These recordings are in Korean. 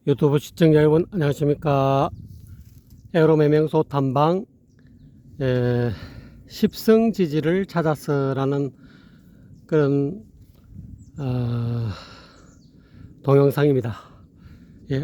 유튜브 시청자 여러분 안녕하십니까. 에어로매명소 탐방 십성지지를 찾았어라는 그런 동영상입니다.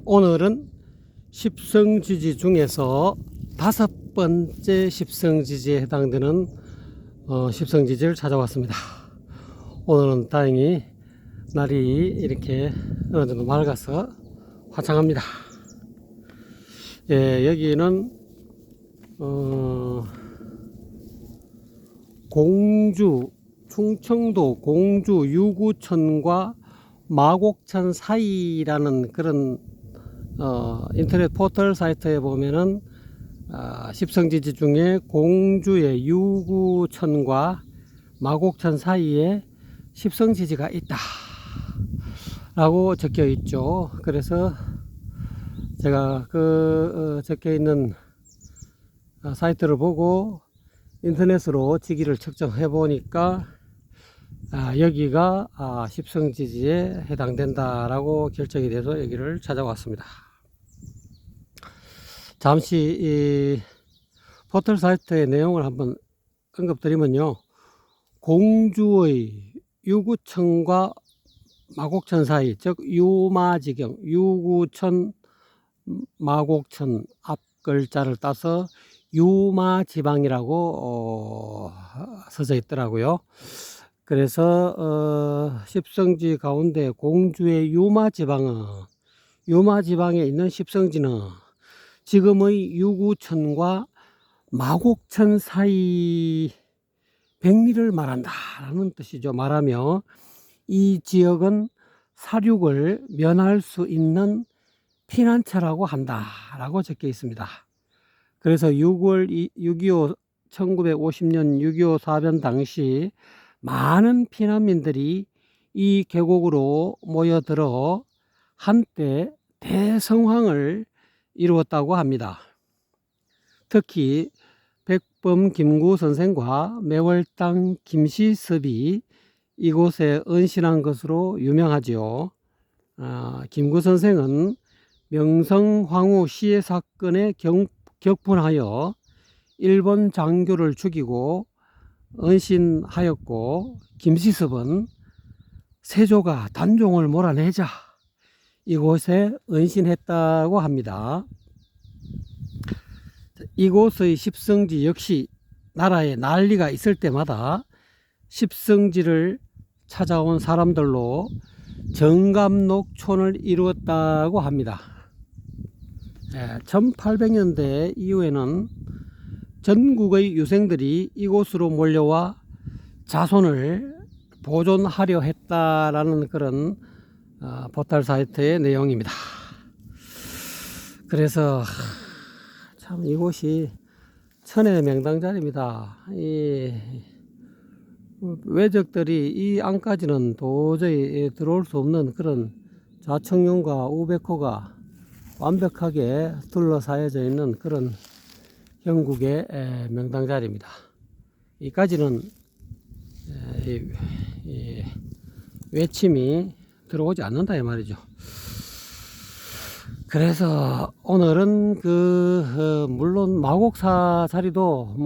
오늘은 십성지지 중에서 5번째 십성지지에 해당되는 십성지지를 찾아왔습니다. 오늘은 다행히 날이 이렇게 어느 정도 맑아서 화창합니다. 여기는 공주, 충청도 공주 유구천과 마곡천 사이라는 그런 인터넷 포털 사이트에 보면은 십성지지 중에 공주의 유구천과 마곡천 사이에 십성지지가 있다 라고 적혀 있죠. 그래서 제가 적혀 있는 사이트를 보고 인터넷으로 지기를 측정해 보니까 여기가 십성지지에 해당된다 라고 결정이 돼서 여기를 찾아왔습니다. 잠시 이 포털 사이트의 내용을 한번 언급드리면요, 공주의 유구천과 마곡천 사이, 즉 유마지경, 유구천 마곡천 앞 글자를 따서 유마지방이라고 써져 있더라고요. 그래서 십성지 가운데 공주의 유마지방에 있는 십성지는 지금의 유구천과 마곡천 사이 백리를 말한다라는 뜻이죠. 말하며 이 지역은 사륙을 면할 수 있는 피난처라고 한다라고 적혀 있습니다. 그래서 6.25 1950년 6.25 사변 당시 많은 피난민들이 이 계곡으로 모여들어 한때 대성황을 이루었다고 합니다. 특히 백범 김구 선생과 매월당 김시섭이 이곳에 은신한 것으로 유명하지요. 김구 선생은 명성황후 시해 사건에 격분하여 일본 장교를 죽이고 은신하였고, 김시섭은 세조가 단종을 몰아내자 이곳에 은신했다고 합니다. 이곳의 십성지 역시 나라에 난리가 있을 때마다 십성지를 찾아온 사람들로 정감록촌을 이루었다고 합니다. 1800년대 이후에는 전국의 유생들이 이곳으로 몰려와 자손을 보존하려 했다라는 그런 포털 사이트의 내용입니다. 그래서 참 이곳이 천의 명당자리입니다. 이 외적들이 이 안까지는 도저히 들어올 수 없는 그런 자청룡과 우백호가 완벽하게 둘러싸여져 있는 그런 영국의 명당자리입니다. 이까지는 외침이 들어오지 않는다 이 말이죠. 그래서 오늘은 물론 마곡사 자리도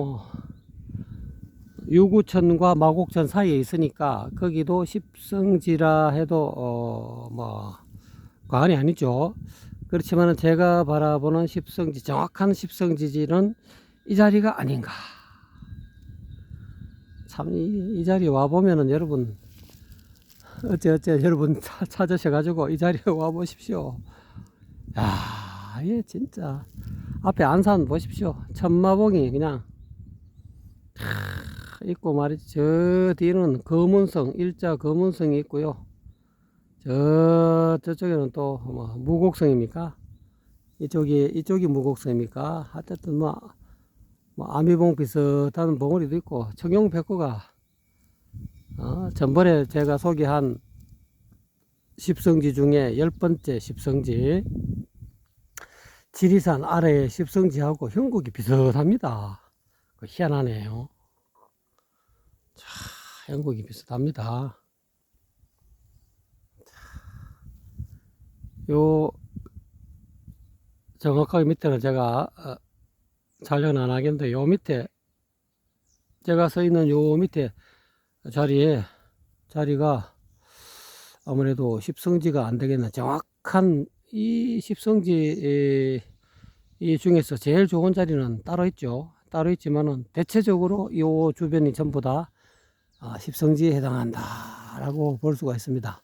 유구천과 마곡천 사이에 있으니까 거기도 십성지라 해도 과언이 아니죠. 그렇지만 제가 바라보는 정확한 십성지지는 이 자리가 아닌가. 참 이 자리에 와보면은 여러분 어째 여러분 찾으셔가지고 이 자리에 와보십시오. 야, 이게 진짜 앞에 안산 보십시오. 천마봉이 그냥 있고 말이지. 저 뒤는 검은성, 일자 검은성이 있고요. 저쪽에는 또 무곡성입니까? 이쪽이 무곡성입니까? 하여튼 아미봉 비슷한 봉우리도 있고, 청룡백호가 전번에 제가 소개한 십성지 중에 10번째 십성지, 지리산 아래의 십성지하고 형국이 비슷합니다. 희한하네요. 자, 형국이 비슷합니다. 요 정확하게 밑에는 제가 촬영은 안 하겠는데, 요 밑에 제가 서 있는 요 밑에 자리가 아무래도 십성지가 안 되겠나. 정확한 이 십성지 이 중에서 제일 좋은 자리는 따로 있죠. 따로 있지만은 대체적으로 요 주변이 전부 다 십성지에 해당한다 라고 볼 수가 있습니다.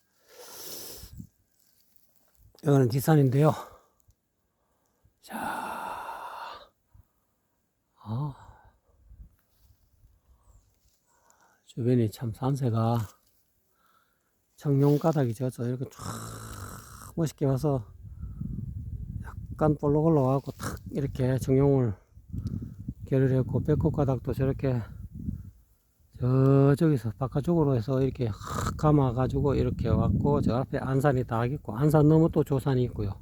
이거는 뒷산인데요. 자, 주변이 참 산세가 청룡가닥이 져서 이렇게 쫙 멋있게 와서 약간 볼록 올라와갖고 탁 이렇게 청룡을 겨를했고, 배꼽가닥도 저렇게 저쪽에서 바깥쪽으로 해서 이렇게 확 감아가지고 이렇게 왔고, 저 앞에 안산이 다 있고, 안산 넘어 또 조산이 있고요.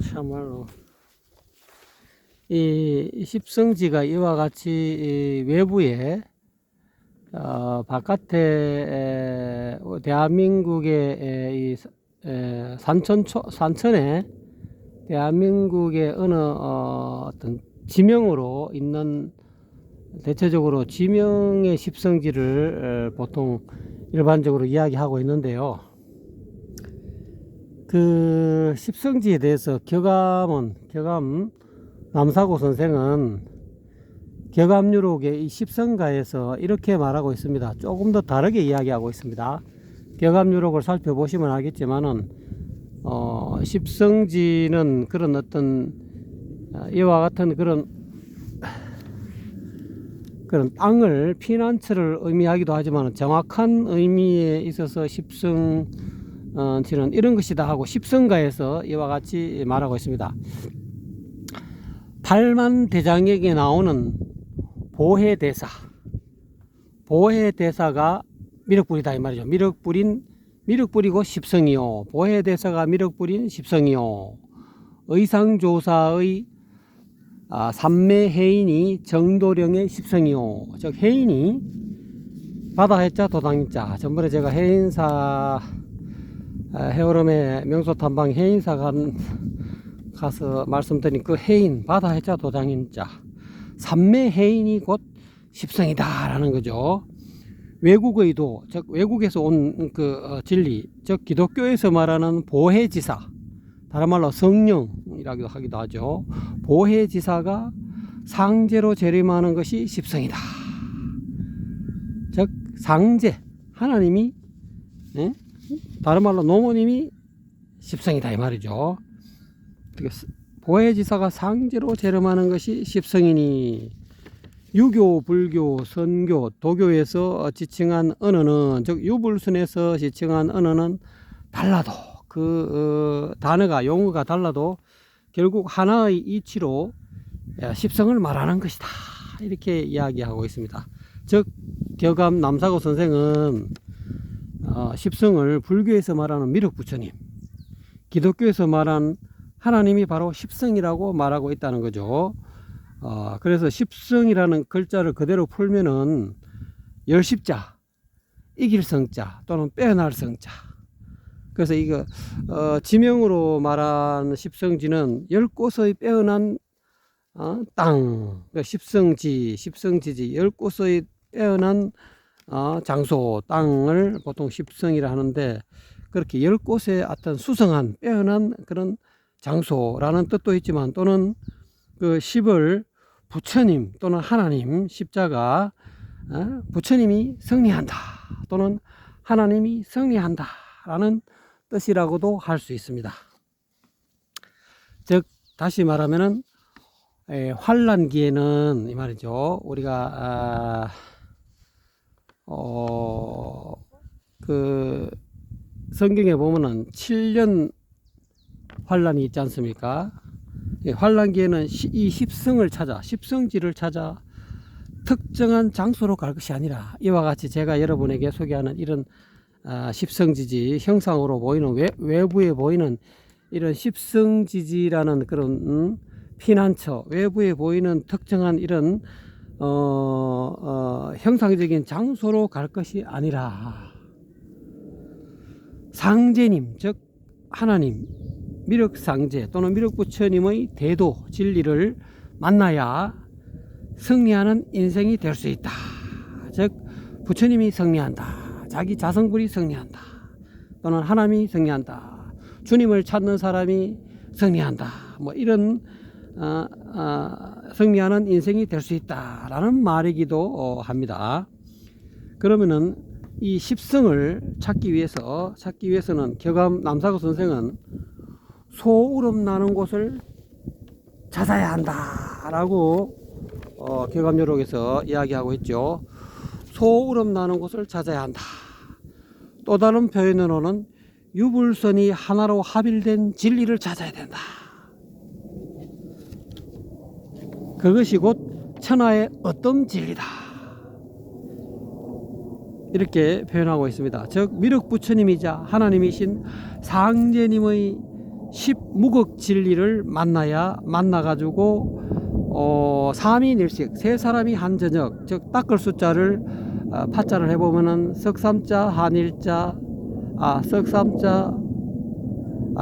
참말로 이 십성지가 이와 같이 외부에 바깥에 대한민국의 이 산천에 대한민국의 어느 어떤 지명으로 있는, 대체적으로 지명의 십성지를 보통 일반적으로 이야기하고 있는데요. 그 십성지에 대해서 격암 남사고 선생은 격암유록의 이 십성가에서 이렇게 말하고 있습니다. 조금 더 다르게 이야기하고 있습니다. 격암유록을 살펴보시면 알겠지만은 십성지는 그런 어떤 이와 같은 그런 땅을 피난처를 의미하기도 하지만, 정확한 의미에 있어서 십성지는 이런 것이다 하고 십성가에서 이와 같이 말하고 있습니다. 팔만대장에게 나오는 보혜대사가 미륵불이다 이 말이죠. 미륵불이고 십성이요. 보혜대사가 미륵불인 십성이요. 의상조사의 삼매해인이 정도령의 십성이요. 즉 해인이 바다해자 도당자. 전번에 제가 해인사 해오름의 명소탐방 해인사 가서 말씀드린 그 해인, 바다해자 도당인자, 삼매해인이 곧 십성이다 라는 거죠. 외국의도, 즉 외국에서 온 그 진리, 즉 기독교에서 말하는 보혜지사, 다른 말로 성령이라고 하기도 하죠. 보혜지사가 상제로 재림하는 것이 십성이다. 즉 상제, 하나님이, 다른 말로 노모님이 십성이다 이 말이죠. 보혜지사가 상제로 재림하는 것이 십성이니, 유교, 불교, 선교, 도교에서 지칭한 언어는, 즉 유불순에서 지칭한 언어는 달라도, 그 단어가, 용어가 달라도 결국 하나의 이치로 십성을 말하는 것이다, 이렇게 이야기하고 있습니다. 즉 격암 남사고 선생은 십성을 불교에서 말하는 미륵부처님, 기독교에서 말한 하나님이 바로 십성이라고 말하고 있다는 거죠. 그래서 십성이라는 글자를 그대로 풀면은 열십자, 이길 성자 또는 빼어날 성자. 그래서 이거 지명으로 말하는 십성지는 열 곳의 빼어난 땅, 그러니까 십성지지 열 곳의 빼어난 장소, 땅을 보통 십성이라 하는데, 그렇게 열 곳의 어떤 수성한 빼어난 그런 장소라는 뜻도 있지만, 또는 그 십을 부처님 또는 하나님, 십자가 부처님이 승리한다 또는 하나님이 승리한다 라는 뜻이라고도 할 수 있습니다. 즉 다시 말하면은 환란기에는 이 말이죠. 우리가 그 성경에 보면은 7년 환란이 있지 않습니까? 환란기에는 이 십성을 찾아, 십성지를 찾아 특정한 장소로 갈 것이 아니라, 이와 같이 제가 여러분에게 소개하는 이런 십성지지, 형상으로 보이는 외부에 보이는 이런 십성지지라는 그런 피난처, 외부에 보이는 특정한 이런 형상적인 장소로 갈 것이 아니라, 상제님, 즉 하나님, 미륵상제 또는 미륵부처님의 대도 진리를 만나야 승리하는 인생이 될 수 있다. 즉 부처님이 승리한다, 자기 자성불이 승리한다, 또는 하나님이 승리한다, 주님을 찾는 사람이 승리한다, 뭐 이런 승리하는 인생이 될 수 있다라는 말이기도 합니다. 그러면은 이 십성을 찾기 위해서는 격암 남사구 선생은 소우름 나는 곳을 찾아야 한다라고 격암요록에서 이야기하고 있죠. 소우름 나는 곳을 찾아야 한다. 또 다른 표현으로는 유불선이 하나로 합일된 진리를 찾아야 된다. 그것이 곧 천하의 어떤 진리다, 이렇게 표현하고 있습니다. 즉 미륵부처님이자 하나님이신 상제님의 십무극 진리를 만나가지고 삼인일식, 세 사람이 한 저녁, 즉 닦을 숫자를 파자를 해보면은 석삼자 한일자,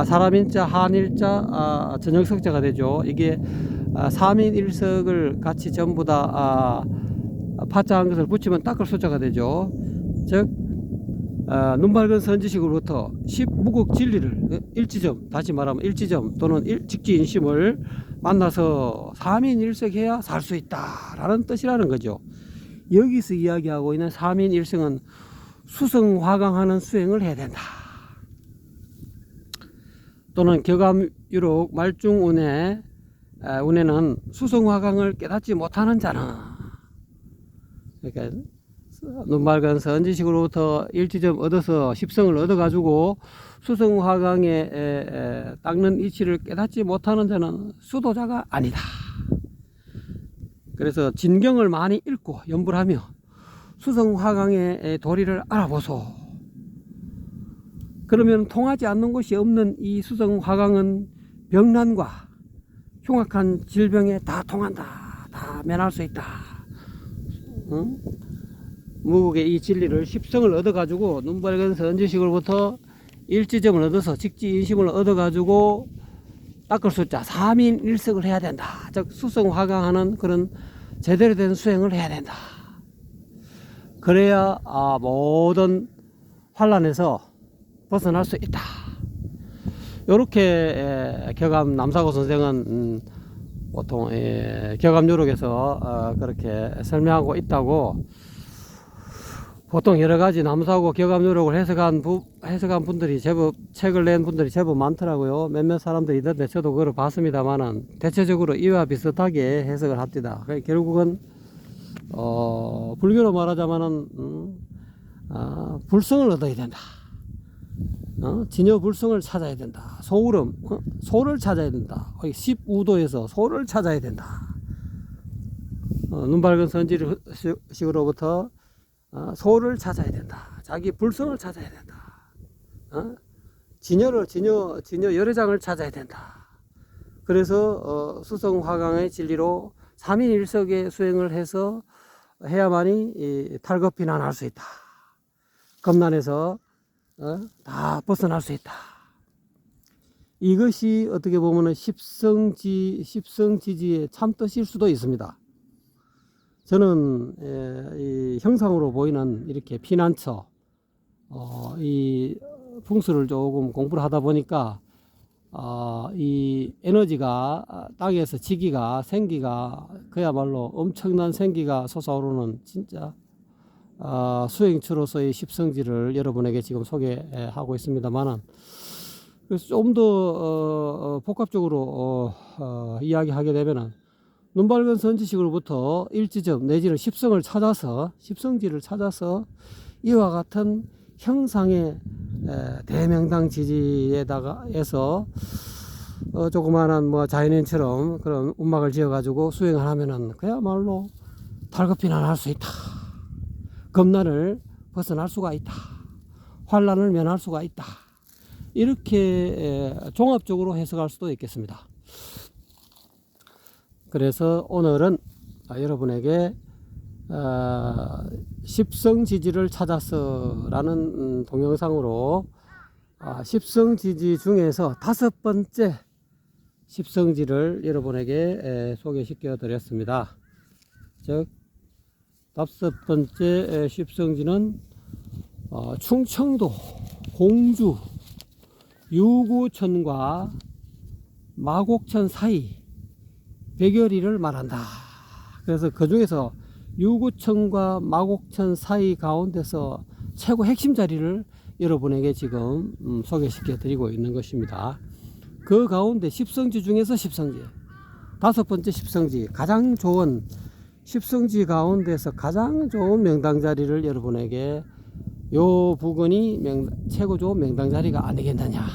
사람인자 한일자, 저녁석자가 되죠. 이게 삼인일석을 같이 전부 다 파자한 것을 붙이면 닦을 숫자가 되죠. 즉 눈 밝은 선지식으로부터 십무국 진리를 일지점, 다시 말하면 일지점 또는 직지인심을 만나서 삼인일색해야 살 수 있다라는 뜻이라는 거죠. 여기서 이야기하고 있는 삼인일성은 수성화강하는 수행을 해야 된다. 또는 격암유록 말중운에 운에는 수성화강을 깨닫지 못하는 자는, 그러니까 눈 밝은 선지식으로부터 일지점 얻어서 십성을 얻어가지고 수성화강에 닦는 이치를 깨닫지 못하는 자는 수도자가 아니다. 그래서 진경을 많이 읽고 연불하며 수성화강의 도리를 알아보소. 그러면 통하지 않는 곳이 없는 이 수성화강은 병난과 흉악한 질병에 다 통한다, 다 면할 수 있다. 응? 무국의 이 진리를 십성을 얻어가지고 눈밝은 선지식으로부터 일지점을 얻어서 직지인심을 얻어가지고 닦을 숫자 삼인일석을 해야 된다. 즉 수성화강하는 그런 제대로 된 수행을 해야 된다. 그래야 모든 환란에서 벗어날 수 있다. 이렇게 격암 남사구 선생은 보통 격암요록에서 그렇게 설명하고 있다고, 보통 여러 가지 남사구 격암요록을 해석한 분들이 제법, 책을 낸 분들이 제법 많더라고요. 몇몇 사람들이 있던데 저도 그걸 봤습니다만은 대체적으로 이와 비슷하게 해석을 합니다. 결국은 불교로 말하자면은 불성을 얻어야 된다. 진여 불성을 찾아야 된다. 소우름, 소를 찾아야 된다. 십우도에서 소를 찾아야 된다. 눈 밝은 선지식으로부터 소를 찾아야 된다. 자기 불성을 찾아야 된다. 진여 열애장을 찾아야 된다. 그래서 수성화강의 진리로 삼인일석의 수행을 해서 해야만이 탈겁비난할 수 있다. 겁난에서 다 벗어날 수 있다. 이것이 어떻게 보면 십성지지의 참뜻일 수도 있습니다. 저는 이 형상으로 보이는 이렇게 피난처, 이 풍수를 조금 공부를 하다 보니까 이 에너지가 땅에서 지기가, 생기가, 그야말로 엄청난 생기가 솟아오르는 진짜 수행처로서의 십성지를 여러분에게 지금 소개하고 있습니다만은, 그래서 좀 더 복합적으로 이야기하게 되면은 눈 밝은 선지식으로부터 일지점 내지는 십성을 찾아서, 십성지를 찾아서 이와 같은 형상의 대명당 지지에다가에서 조그마한 뭐 자연인처럼 그런 운막을 지어 가지고 수행을 하면은 그야말로 탈겁비난할 수 있다. 겁난을 벗어날 수가 있다. 환란을 면할 수가 있다. 이렇게 종합적으로 해석할 수도 있겠습니다. 그래서 오늘은 여러분에게 십성지지를 찾아서 라는 동영상으로 십성지지 중에서 5번째 십성지를 여러분에게 소개시켜 드렸습니다. 즉 5번째 십성지는 충청도 공주 유구천과 마곡천 사이 백여리를 말한다. 그래서 그 중에서 유구천과 마곡천 사이 가운데서 최고 핵심 자리를 여러분에게 지금 소개시켜 드리고 있는 것입니다. 그 가운데 십성지 중에서 십성지 5번째 십성지, 가장 좋은 십성지 가운데서 가장 좋은 명당 자리를 여러분에게 요 부근이 최고 좋은 명당 자리가 아니겠느냐,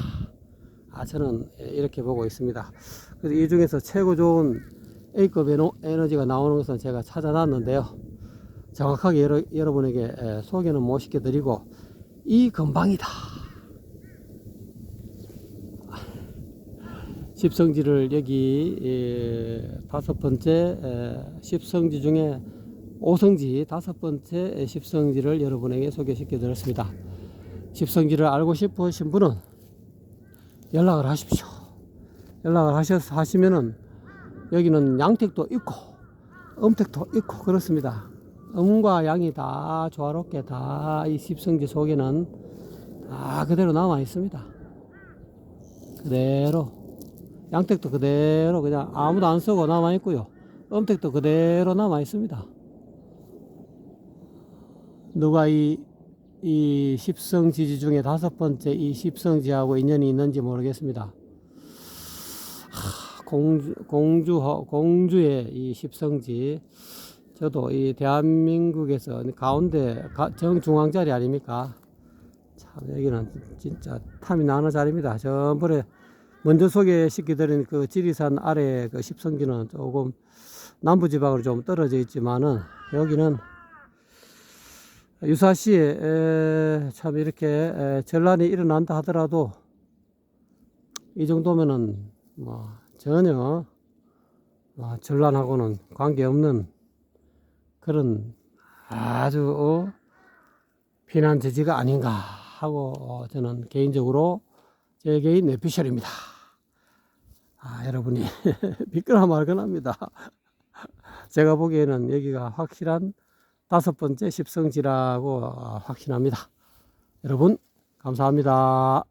저는 이렇게 보고 있습니다. 그래서 이 중에서 최고 좋은 A급 에너지가 나오는 것은 제가 찾아놨는데요, 정확하게 여러분에게 소개는 못 시켜드리고 이 근방이다, 십성지를 여기 5번째 십성지 중에 5성지 5번째 십성지를 여러분에게 소개시켜 드렸습니다. 십성지를 알고 싶으신 분은 연락을 하십시오. 연락을 하시면은 여기는 양택도 있고 음택도 있고 그렇습니다. 음과 양이 다 조화롭게 다 이 십성지 속에는 다 그대로 남아 있습니다. 그대로 양택도 그대로 그냥 아무도 안 쓰고 남아 있고요, 음택도 그대로 남아 있습니다. 누가 이 십성지지 중에 5번째 이 십성지하고 인연이 있는지 모르겠습니다. 공주의 이 십성지, 저도 이 대한민국에서 가운데 정중앙 자리 아닙니까? 참 여기는 진짜 탐이 나는 자리입니다. 전번에 먼저 소개시켜드린 그 지리산 아래 그 십성지는 조금 남부지방으로 좀 떨어져 있지만은 여기는 유사시에 참 이렇게 전란이 일어난다 하더라도 이 정도면은 뭐 전혀 전란하고는 관계없는 그런 아주 피난 제지가 아닌가 하고 저는 개인적으로 제 개인 뇌피셜입니다. 여러분이 믿거나 말거나 합니다. 제가 보기에는 여기가 확실한 5번째 십성지라고 확신합니다. 여러분 감사합니다.